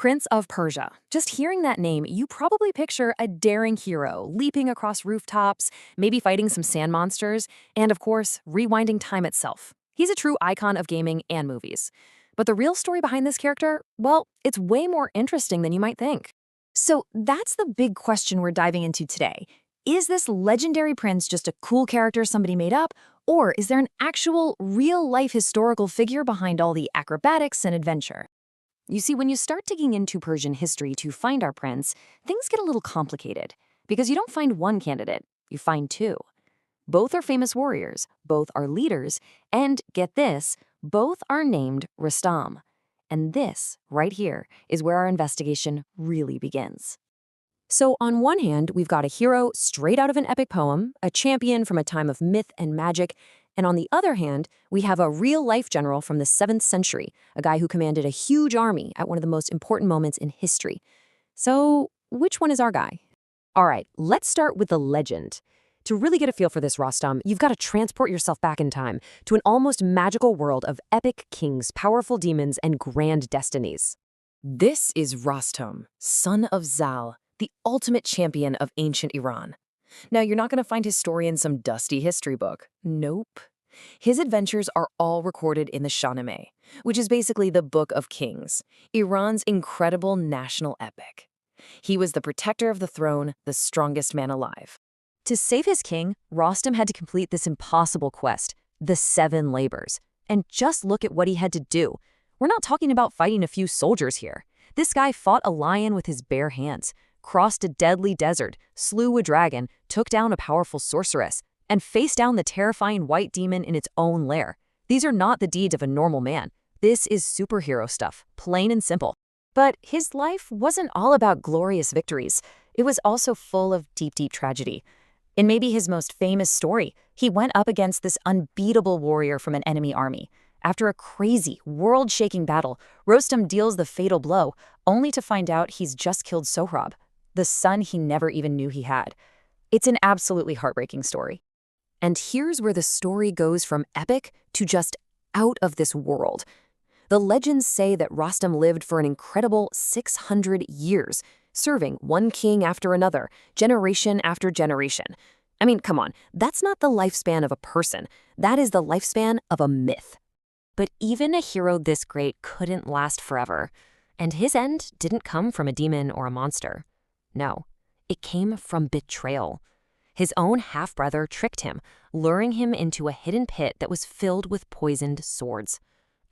Prince of Persia. Just hearing that name, you probably picture a daring hero leaping across rooftops, maybe fighting some sand monsters, and of course, rewinding time itself. He's a true icon of gaming and movies. But the real story behind this character, well, it's way more interesting than you might think. So that's the big question we're diving into today. Is this legendary prince just a cool character somebody made up, or is there an actual, real-life historical figure behind all the acrobatics and adventure? You see, when you start digging into Persian history to find our prince, things get a little complicated. Because you don't find one candidate, you find two. Both are famous warriors, both are leaders, and get this, both are named Rostam. And this, right here, is where our investigation really begins. So on one hand, we've got a hero straight out of an epic poem, a champion from a time of myth and magic, and on the other hand, we have a real-life general from the 7th century, a guy who commanded a huge army at one of the most important moments in history. So which one is our guy? All right, let's start with the legend. To really get a feel for this, Rostam, you've got to transport yourself back in time to an almost magical world of epic kings, powerful demons, and grand destinies. This is Rostam, son of Zal, the ultimate champion of ancient Iran. Now, you're not going to find his story in some dusty history book. Nope. His adventures are all recorded in the Shahnameh, which is basically the Book of Kings, Iran's incredible national epic. He was the protector of the throne, the strongest man alive. To save his king, Rostam had to complete this impossible quest, the 7 labors. And just look at what he had to do. We're not talking about fighting a few soldiers here. This guy fought a lion with his bare hands, crossed a deadly desert, slew a dragon, took down a powerful sorceress, and faced down the terrifying white demon in its own lair. These are not the deeds of a normal man. This is superhero stuff, plain and simple. But his life wasn't all about glorious victories. It was also full of deep, deep tragedy. In maybe his most famous story, he went up against this unbeatable warrior from an enemy army. After a crazy, world-shaking battle, Rostam deals the fatal blow, only to find out he's just killed Sohrab, the son he never even knew he had. It's an absolutely heartbreaking story. And here's where the story goes from epic to just out of this world. The legends say that Rostam lived for an incredible 600 years, serving one king after another, generation after generation. I mean, come on, that's not the lifespan of a person. That is the lifespan of a myth. But even a hero this great couldn't last forever. And his end didn't come from a demon or a monster. No, it came from betrayal. His own half-brother tricked him, luring him into a hidden pit that was filled with poisoned swords.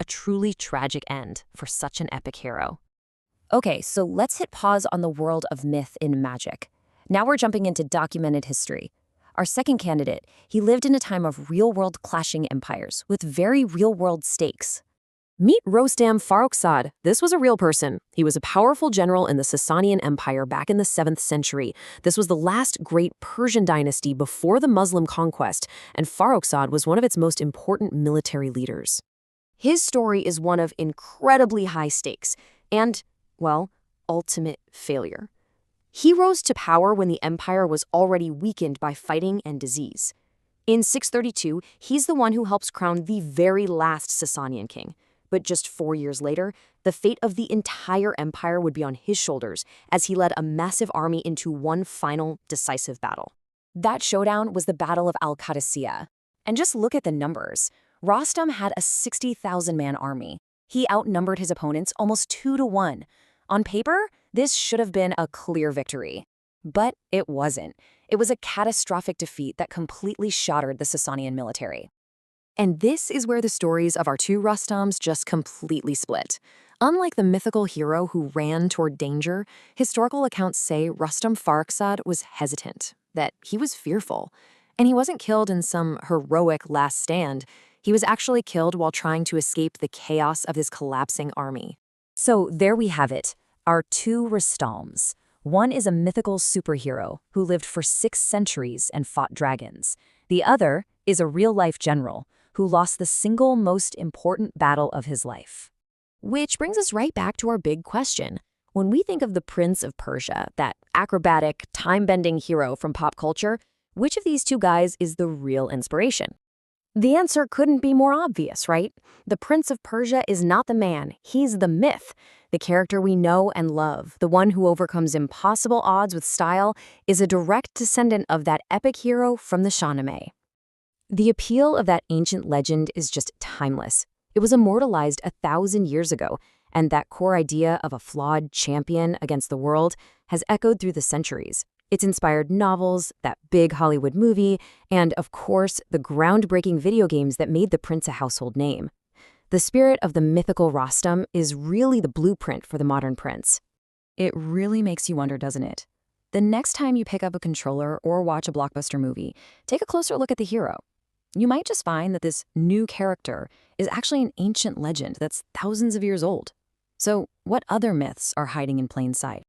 A truly tragic end for such an epic hero. Okay, so let's hit pause on the world of myth in magic. Now we're jumping into documented history. Our second candidate, he lived in a time of real-world clashing empires with very real-world stakes. Meet Rostam Farrokhzad. This was a real person. He was a powerful general in the Sasanian Empire back in the 7th century. This was the last great Persian dynasty before the Muslim conquest, and Farrokhzad was one of its most important military leaders. His story is one of incredibly high stakes and, well, ultimate failure. He rose to power when the empire was already weakened by fighting and disease. In 632, he's the one who helps crown the very last Sasanian king. But just 4 years later, the fate of the entire empire would be on his shoulders as he led a massive army into one final, decisive battle. That showdown was the Battle of Al-Qadisiyah. And just look at the numbers. Rostam had a 60,000-man army. He outnumbered his opponents almost 2-1. On paper, this should have been a clear victory. But it wasn't. It was a catastrophic defeat that completely shattered the Sasanian military. And this is where the stories of our two Rostams just completely split. Unlike the mythical hero who ran toward danger, historical accounts say Rostam Farrokhzad was hesitant, that he was fearful. And he wasn't killed in some heroic last stand. He was actually killed while trying to escape the chaos of his collapsing army. So there we have it, our two Rostams. One is a mythical superhero who lived for 6 centuries and fought dragons. The other is a real-life general who lost the single most important battle of his life. Which brings us right back to our big question. When we think of the Prince of Persia, that acrobatic, time-bending hero from pop culture, which of these two guys is the real inspiration? The answer couldn't be more obvious, right? The Prince of Persia is not the man, he's the myth. The character we know and love, the one who overcomes impossible odds with style, is a direct descendant of that epic hero from the Shahnameh. The appeal of that ancient legend is just timeless. It was immortalized 1,000 years ago, and that core idea of a flawed champion against the world has echoed through the centuries. It's inspired novels, that big Hollywood movie, and, of course, the groundbreaking video games that made the prince a household name. The spirit of the mythical Rostam is really the blueprint for the modern prince. It really makes you wonder, doesn't it? The next time you pick up a controller or watch a blockbuster movie, take a closer look at the hero. You might just find that this new character is actually an ancient legend that's thousands of years old. So, what other myths are hiding in plain sight?